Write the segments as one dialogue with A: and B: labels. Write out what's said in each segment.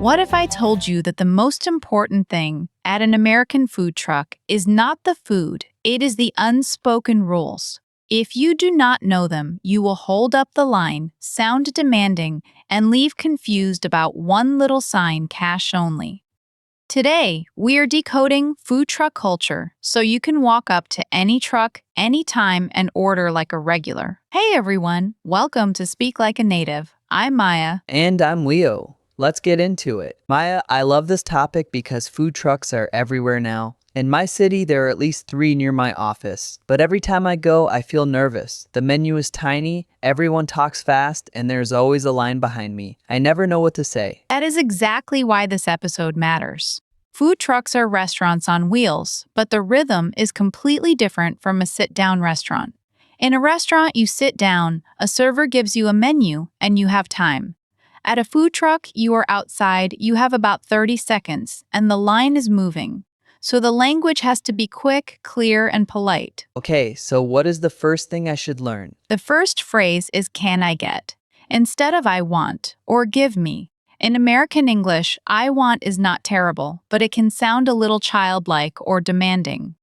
A: What if I told you that the most important thing at an American food truck is not the food, it is the unspoken rules? If you do not know them, you will hold up the line, sound demanding, and leave confused about one little sign, cash only. Today, we are decoding food truck culture so you can walk up to any truck, anytime, and order like a regular. Hey everyone, welcome to Speak Like a Native. I'm Maya.
B: And I'm Leo. Let's get into it. Maya, I love this topic because food trucks are everywhere now. In my city, there are at least 3 near my office. But every time I go, I feel nervous. The menu is tiny, everyone talks fast, and there's always a line behind me. I never know what to say.
A: That is exactly why this episode matters. Food trucks are restaurants on wheels, but the rhythm is completely different from a sit-down restaurant. In a restaurant, you sit down, a server gives you a menu, and you have time. At a food truck, you are outside, you have about 30 seconds, and the line is moving. So the language has to be quick, clear, and polite.
B: Okay, so what is the first thing I should learn?
A: The first phrase is "can I get?" instead of "I want" or "give me." In American English, "I want" is not terrible, but it can sound a little childlike or demanding.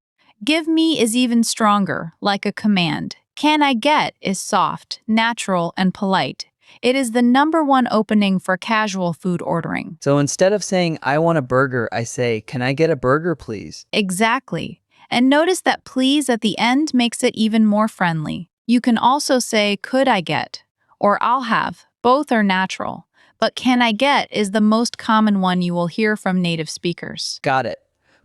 A: "Give me" is even stronger, like a command. "Can I get?" is soft, natural, and polite. It is the number one opening for casual food ordering.
B: So instead of saying, I want a burger, I say, can I get a burger, please?
A: Exactly. And notice that "please" at the end makes it even more friendly. You can also say "could I get?" or "I'll have." Both are natural. But "can I get?" is the most common one you will hear from native speakers.
B: Got it.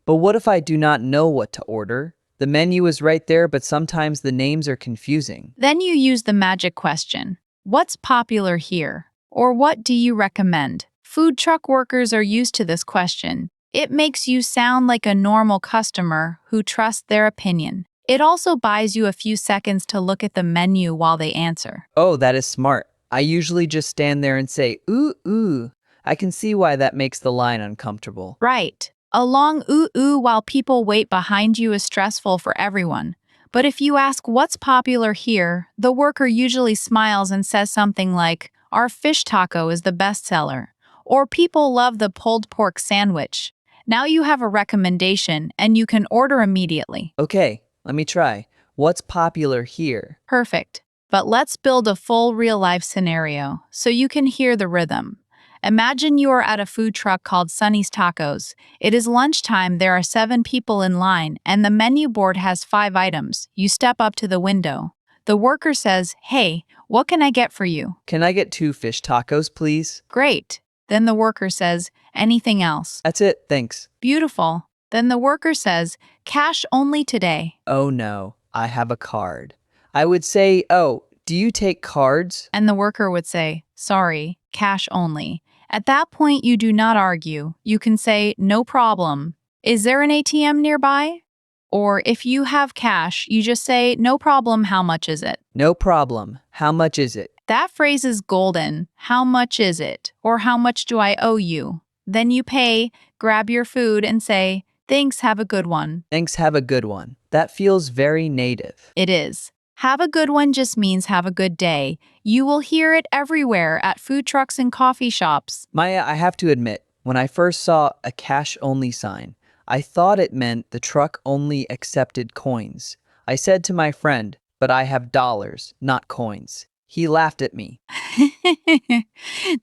B: But what if I do not know what to order? The menu is right there, but sometimes the names are confusing.
A: Then you use the magic question. What's popular here? Or what do you recommend? Food truck workers are used to this question. It makes you sound like a normal customer who trusts their opinion. It also buys you a few seconds to look at the menu while they answer.
B: Oh, that is smart. I usually just stand there and say, ooh, ooh. I can see why that makes the line uncomfortable.
A: Right. A long "ooh ooh" while people wait behind you is stressful for everyone. But if you ask what's popular here, the worker usually smiles and says something like, "Our fish taco is the best seller," or "People love the pulled pork sandwich." Now you have a recommendation and you can order immediately.
B: Okay, let me try. What's popular here?
A: Perfect. But let's build a full real-life scenario so you can hear the rhythm. Imagine you are at a food truck called Sunny's Tacos. It is lunchtime, there are 7 people in line, and the menu board has 5 items. You step up to the window. The worker says, "Hey, what can I get for you?"
B: Can I get 2 fish tacos, please?
A: Great. Then the worker says, "Anything else?"
B: That's it, thanks.
A: Beautiful. Then the worker says, "Cash only today."
B: Oh no, I have a card. I would say, oh, do you take cards?
A: And the worker would say, "Sorry, cash only." At that point, you do not argue. You can say, "No problem. Is there an ATM nearby?" Or if you have cash, you just say, "No problem, how much is it?"
B: No problem. How much is it?
A: That phrase is golden. How much is it? Or how much do I owe you? Then you pay, grab your food, and say, "Thanks, have a good one."
B: Thanks, have a good one. That feels very native.
A: It is. Have a good one just means have a good day. You will hear it everywhere at food trucks and coffee shops.
B: Maya, I have to admit, when I first saw a cash-only sign, I thought it meant the truck only accepted coins. I said to my friend, but I have dollars, not coins. He laughed at me.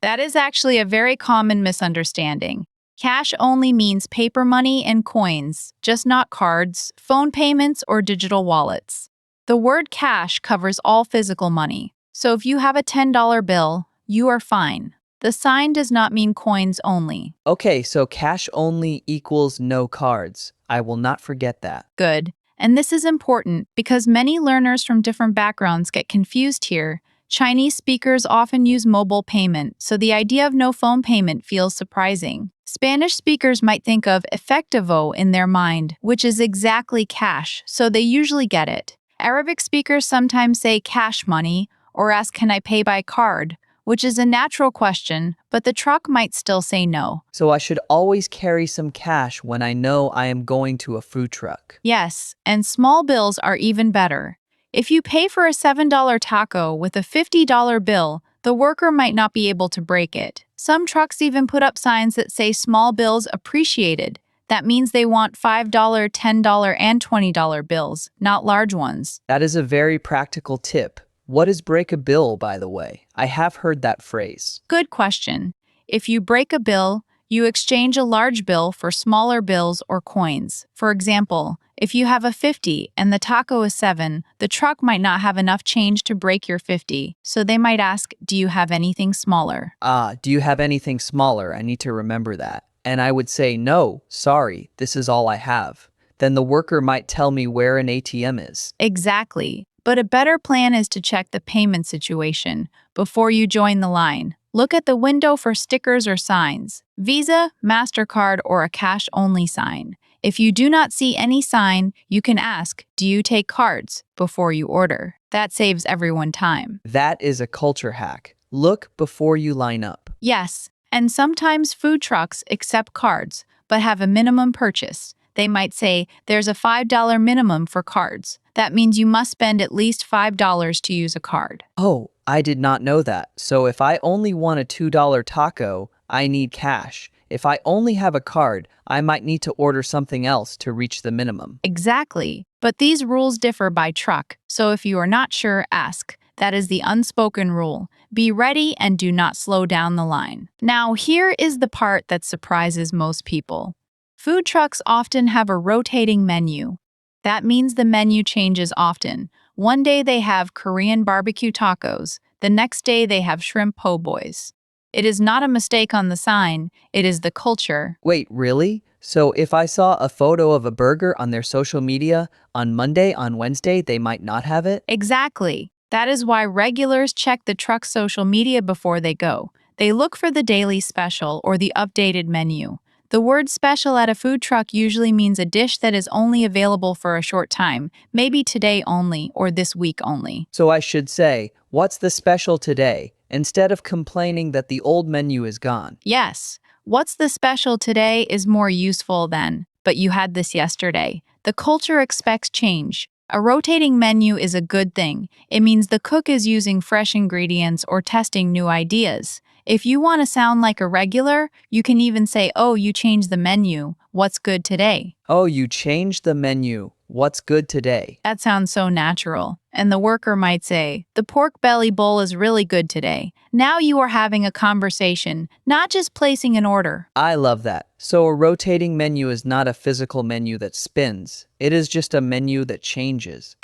A: That is actually a very common misunderstanding. Cash only means paper money and coins, just not cards, phone payments, or digital wallets. The word cash covers all physical money. So if you have a $10 bill, you are fine. The sign does not mean coins only.
B: Okay, so cash only equals no cards. I will not forget that.
A: Good. And this is important because many learners from different backgrounds get confused here. Chinese speakers often use mobile payment, so the idea of no phone payment feels surprising. Spanish speakers might think of efectivo in their mind, which is exactly cash, so they usually get it. Arabic speakers sometimes say cash money or ask, "Can I pay by card?" which is a natural question, but the truck might still say no.
B: So I should always carry some cash when I know I am going to a food truck.
A: Yes, and small bills are even better. If you pay for a $7 taco with a $50 bill, the worker might not be able to break it. Some trucks even put up signs that say small bills appreciated. That means they want $5, $10, and $20 bills, not large ones.
B: That is a very practical tip. What is break a bill, by the way? I have heard that phrase.
A: Good question. If you break a bill, you exchange a large bill for smaller bills or coins. For example, if you have a 50 and the taco is 7, the truck might not have enough change to break your 50, so they might ask, "Do you have anything smaller?"
B: Do you have anything smaller? I need to remember that. And I would say, no, sorry, this is all I have. Then the worker might tell me where an ATM is.
A: Exactly. But a better plan is to check the payment situation before you join the line. Look at the window for stickers or signs, Visa, MasterCard, or a cash-only sign. If you do not see any sign, you can ask, "Do you take cards?" before you order. That saves everyone time.
B: That is a culture hack. Look before you line up.
A: Yes, and sometimes food trucks accept cards, but have a minimum purchase. They might say, "There's a $5 minimum for cards." That means you must spend at least $5 to use a card.
B: Oh, I did not know that. So if I only want a $2 taco, I need cash. If I only have a card, I might need to order something else to reach the minimum.
A: Exactly. But these rules differ by truck, so if you are not sure, ask. That is the unspoken rule. Be ready and do not slow down the line. Now, here is the part that surprises most people. Food trucks often have a rotating menu. That means the menu changes often. One day they have Korean barbecue tacos, the next day they have shrimp po' boys. It is not a mistake on the sign, it is the culture.
B: Wait, really? So if I saw a photo of a burger on their social media, on Monday, on Wednesday, they might not have it?
A: Exactly. That is why regulars check the truck's social media before they go. They look for the daily special or the updated menu. The word special at a food truck usually means a dish that is only available for a short time, maybe today only or this week only.
B: So I should say, what's the special today, instead of complaining that the old menu is gone.
A: Yes, what's the special today is more useful than, but you had this yesterday. The culture expects change. A rotating menu is a good thing. It means the cook is using fresh ingredients or testing new ideas. If you want to sound like a regular, you can even say, "Oh, you changed the menu. What's good today?"
B: Oh, you changed the menu. What's good today?
A: That sounds so natural. And the worker might say, "The pork belly bowl is really good today." Now you are having a conversation, not just placing an order.
B: I love that. So a rotating menu is not a physical menu that spins. It is just a menu that changes.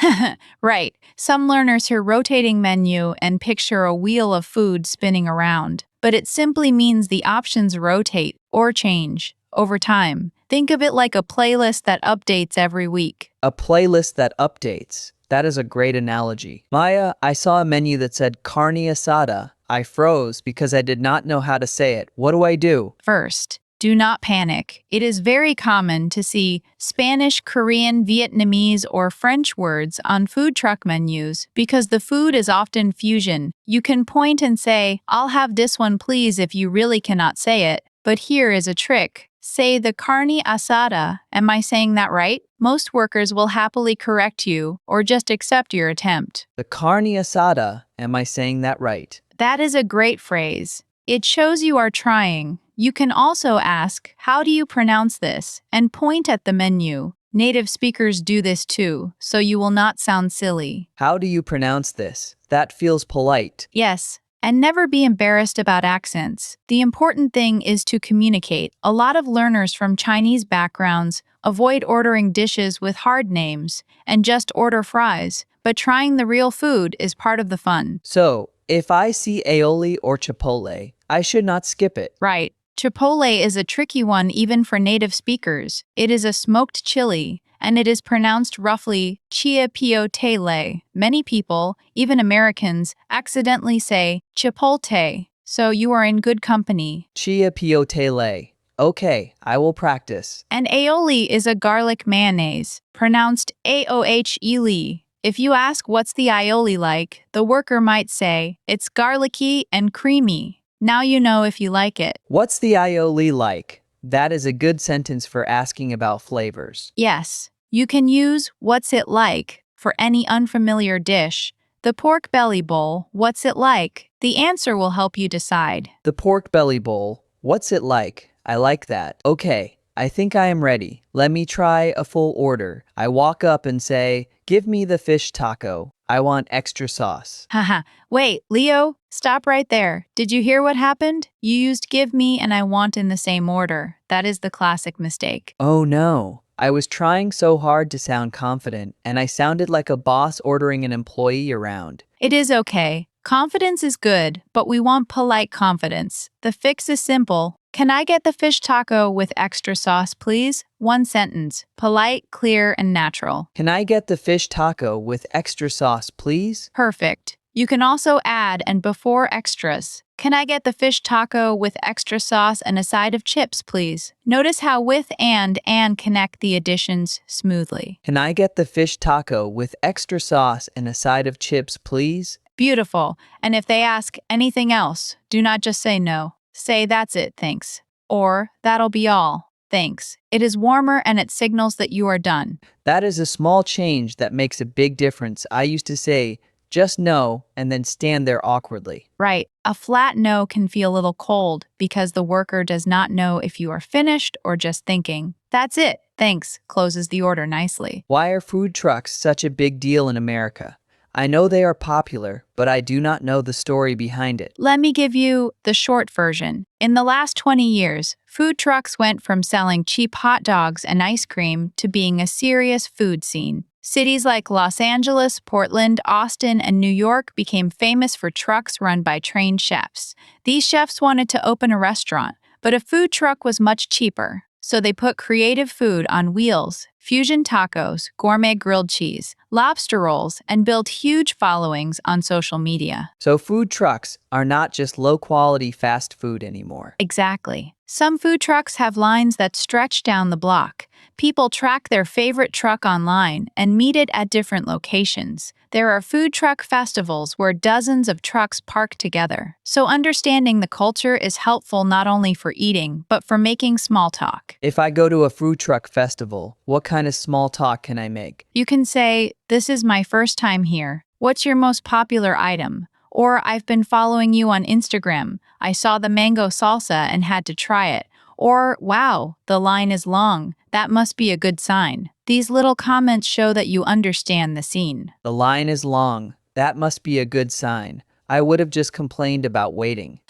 A: Right. Some learners hear rotating menu and picture a wheel of food spinning around, but it simply means the options rotate or change over time. Think of it like a playlist that updates every week.
B: A playlist that updates. That is a great analogy. Maya, I saw a menu that said carne asada. I froze because I did not know how to say it. What do I do?
A: First, do not panic. It is very common to see Spanish, Korean, Vietnamese, or French words on food truck menus because the food is often fusion. You can point and say, "I'll have this one please," if you really cannot say it. But here is a trick. Say the carne asada. Am I saying that right? Most workers will happily correct you or just accept your attempt.
B: The carne asada. Am I saying that right?
A: That is a great phrase. It shows you are trying. You can also ask, "How do you pronounce this?" and point at the menu. Native speakers do this too, so you will not sound silly.
B: How do you pronounce this? That feels polite.
A: Yes, and never be embarrassed about accents. The important thing is to communicate. A lot of learners from Chinese backgrounds avoid ordering dishes with hard names and just order fries, but trying the real food is part of the fun.
B: So, if I see aioli or chipotle, I should not skip it.
A: Right. Chipotle is a tricky one even for native speakers. It is a smoked chili, and it is pronounced roughly chipotle. Many people, even Americans, accidentally say chipotle, so you are in good company.
B: Chipotle. Okay, I will practice.
A: And aioli is a garlic mayonnaise, pronounced aohle. If you ask what's the aioli like, the worker might say, "It's garlicky and creamy." Now you know if you like it.
B: What's the aioli like? That is a good sentence for asking about flavors.
A: Yes, you can use "what's it like" for any unfamiliar dish. The pork belly bowl, what's it like? The answer will help you decide.
B: The pork belly bowl. What's it like? I like that. Okay, I think I am ready. Let me try a full order. I walk up and say, "Give me the fish taco. I want extra sauce."
A: Haha, wait, Leo, stop right there. Did you hear what happened? You used give me and I want in the same order. That is the classic mistake.
B: Oh no. I was trying so hard to sound confident, and I sounded like a boss ordering an employee around.
A: It is okay. Confidence is good, but we want polite confidence. The fix is simple. Can I get the fish taco with extra sauce, please? One sentence. Polite, clear, and natural.
B: Can I get the fish taco with extra sauce, please?
A: Perfect. You can also add and before extras. Can I get the fish taco with extra sauce and a side of chips, please? Notice how with and connect the additions smoothly.
B: Can I get the fish taco with extra sauce and a side of chips, please?
A: Beautiful. And if they ask anything else, do not just say no. Say that's it, thanks. Or that'll be all, thanks. It is warmer and it signals that you are done.
B: That is a small change that makes a big difference. I used to say, just no, and then stand there awkwardly.
A: Right. A flat no can feel a little cold because the worker does not know if you are finished or just thinking. That's it, thanks, closes the order nicely.
B: Why are food trucks such a big deal in America? I know they are popular, but I do not know the story behind it.
A: Let me give you the short version. In the last 20 years, food trucks went from selling cheap hot dogs and ice cream to being a serious food scene. Cities like Los Angeles, Portland, Austin, and New York became famous for trucks run by trained chefs. These chefs wanted to open a restaurant, but a food truck was much cheaper. So they put creative food on wheels, fusion tacos, gourmet grilled cheese, lobster rolls, and built huge followings on social media.
B: So food trucks are not just low-quality fast food anymore.
A: Exactly. Some food trucks have lines that stretch down the block. People track their favorite truck online and meet it at different locations. There are food truck festivals where dozens of trucks park together. So understanding the culture is helpful not only for eating, but for making small talk.
B: If I go to a food truck festival, what kind of small talk can I make?
A: You can say, "This is my first time here. What's your most popular item?" Or, "I've been following you on Instagram. I saw the mango salsa and had to try it." Or, "Wow, the line is long. That must be a good sign." These little comments show that you understand the scene.
B: The line is long. That must be a good sign. I would have just complained about waiting.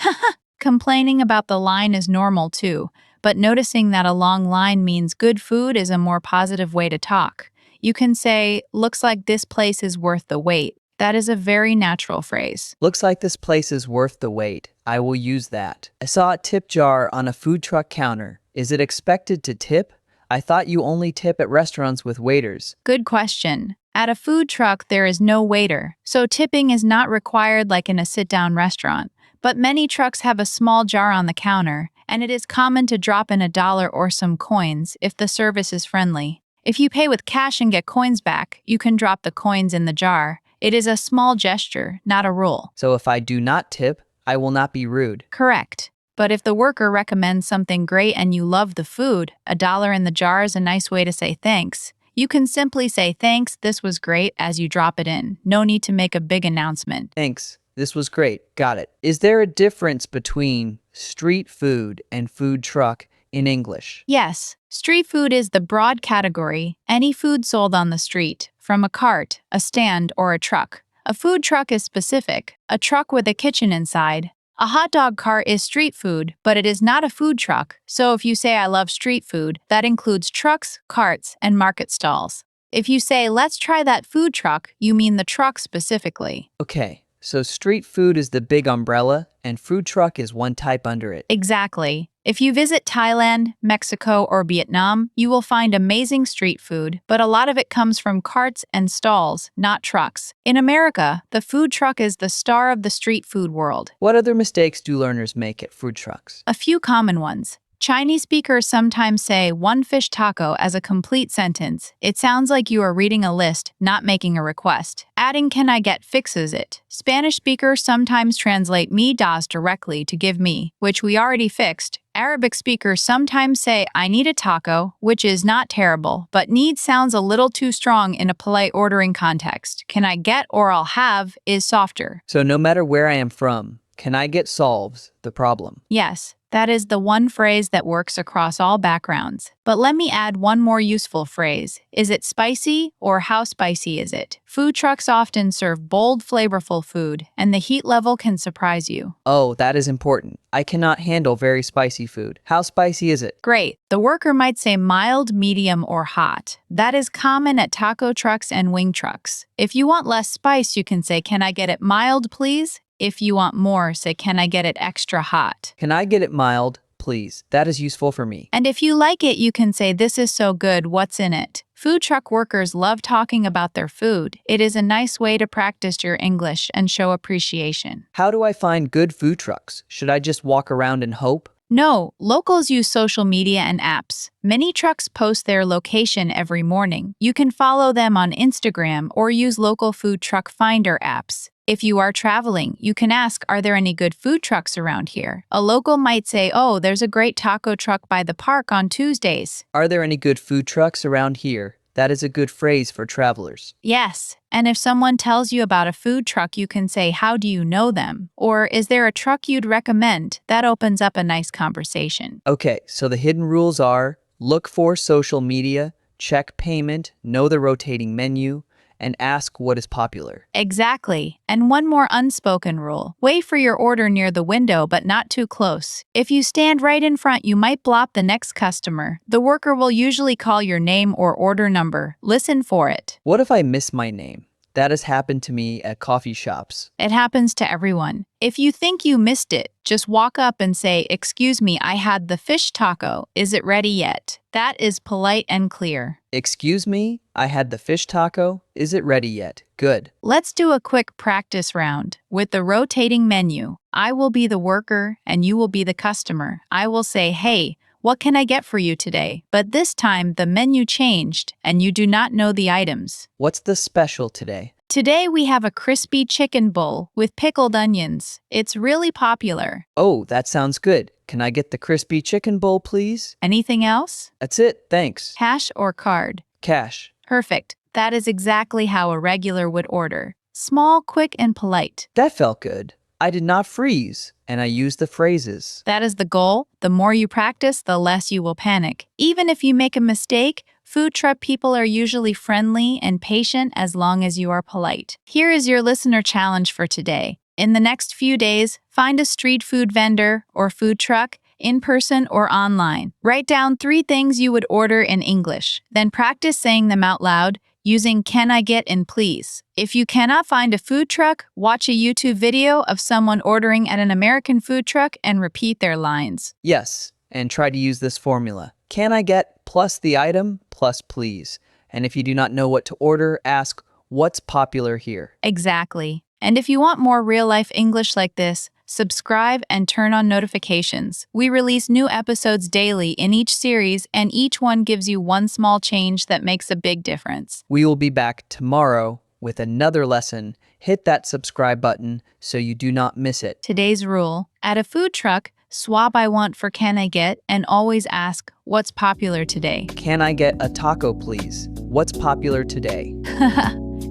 A: Complaining about the line is normal too, but noticing that a long line means good food is a more positive way to talk. You can say, "Looks like this place is worth the wait." That is a very natural phrase.
B: Looks like this place is worth the wait. I will use that. I saw a tip jar on a food truck counter. Is it expected to tip? I thought you only tip at restaurants with waiters.
A: Good question. At a food truck, there is no waiter, so tipping is not required like in a sit-down restaurant. But many trucks have a small jar on the counter, and it is common to drop in $1 or some coins if the service is friendly. If you pay with cash and get coins back, you can drop the coins in the jar. It is a small gesture, not a rule.
B: So if I do not tip, I will not be rude.
A: Correct. But if the worker recommends something great and you love the food, $1 in the jar is a nice way to say thanks. You can simply say thanks, this was great, as you drop it in. No need to make a big announcement.
B: Thanks. This was great. Got it. Is there a difference between street food and food truck in English?
A: Yes, street food is the broad category, any food sold on the street, from a cart, a stand, or a truck. A food truck is specific, a truck with a kitchen inside. A hot dog cart is street food, but it is not a food truck, so if you say I love street food, that includes trucks, carts, and market stalls. If you say let's try that food truck, you mean the truck specifically.
B: Okay, so street food is the big umbrella, and food truck is one type under it.
A: Exactly. If you visit Thailand, Mexico, or Vietnam, you will find amazing street food, but a lot of it comes from carts and stalls, not trucks. In America, the food truck is the star of the street food world.
B: What other mistakes do learners make at food trucks?
A: A few common ones. Chinese speakers sometimes say one fish taco as a complete sentence. It sounds like you are reading a list, not making a request. Adding "can I get" fixes it. Spanish speakers sometimes translate "me das" directly to "give me," which we already fixed. Arabic speakers sometimes say, I need a taco, which is not terrible, but need sounds a little too strong in a polite ordering context. Can I get or I'll have is softer.
B: So no matter where I am from, can I get solves the problem?
A: Yes, that is the one phrase that works across all backgrounds. But let me add one more useful phrase. Is it spicy or how spicy is it? Food trucks often serve bold, flavorful food, and the heat level can surprise you.
B: Oh, that is important. I cannot handle very spicy food. How spicy is it?
A: Great. The worker might say mild, medium, or hot. That is common at taco trucks and wing trucks. If you want less spice, you can say, can I get it mild, please? If you want more, say, can I get it extra hot?
B: Can I get it mild, please? That is useful for me.
A: And if you like it, you can say, this is so good, what's in it? Food truck workers love talking about their food. It is a nice way to practice your English and show appreciation.
B: How do I find good food trucks? Should I just walk around and hope?
A: No, locals use social media and apps. Many trucks post their location every morning. You can follow them on Instagram or use local food truck finder apps. If you are traveling, you can ask, are there any good food trucks around here? A local might say, oh, there's a great taco truck by the park on Tuesdays.
B: Are there any good food trucks around here? That is a good phrase for travelers.
A: Yes, and if someone tells you about a food truck, you can say, how do you know them? Or, is there a truck you'd recommend? That opens up a nice conversation.
B: Okay, so the hidden rules are look for social media, check payment, know the rotating menu, and ask what is popular.
A: Exactly. And one more unspoken rule. Wait for your order near the window, but not too close. If you stand right in front, you might block the next customer. The worker will usually call your name or order number. Listen for it.
B: What if I miss my name? That has happened to me at coffee shops.
A: It happens to everyone. If you think you missed it, just walk up and say, excuse me, I had the fish taco. Is it ready yet? That is polite and clear.
B: Excuse me, I had the fish taco. Is it ready yet? Good.
A: Let's do a quick practice round. With the rotating menu, I will be the worker and you will be the customer. I will say, hey, what can I get for you today? But this time the menu changed and you do not know the items.
B: What's the special today?
A: Today we have a crispy chicken bowl with pickled onions. It's really popular.
B: Oh, that sounds good. Can I get the crispy chicken bowl, please?
A: Anything else?
B: That's it, thanks.
A: Cash or card?
B: Cash.
A: Perfect. That is exactly how a regular would order. Small, quick, and polite.
B: That felt good. I did not freeze, and I used the phrases.
A: That is the goal. The more you practice, the less you will panic. Even if you make a mistake, food truck people are usually friendly and patient as long as you are polite. Here is your listener challenge for today. In the next few days, find a street food vendor or food truck, in person or online. Write down 3 things you would order in English. Then practice saying them out loud using can I get and please. If you cannot find a food truck, watch a YouTube video of someone ordering at an American food truck and repeat their lines.
B: Yes, and try to use this formula. Can I get plus the item plus please? And if you do not know what to order, ask what's popular here.
A: Exactly. And if you want more real-life English like this, subscribe and turn on notifications. We release new episodes daily in each series, and each one gives you one small change that makes a big difference.
B: We will be back tomorrow with another lesson. Hit that subscribe button so you do not miss it.
A: Today's rule: at a food truck, swap I want for can I get and always ask, what's popular today?
B: Can I get a taco, please? What's popular today?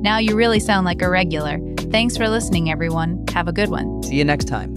A: Now you really sound like a regular. Thanks for listening, everyone. Have a good one.
B: See you next time.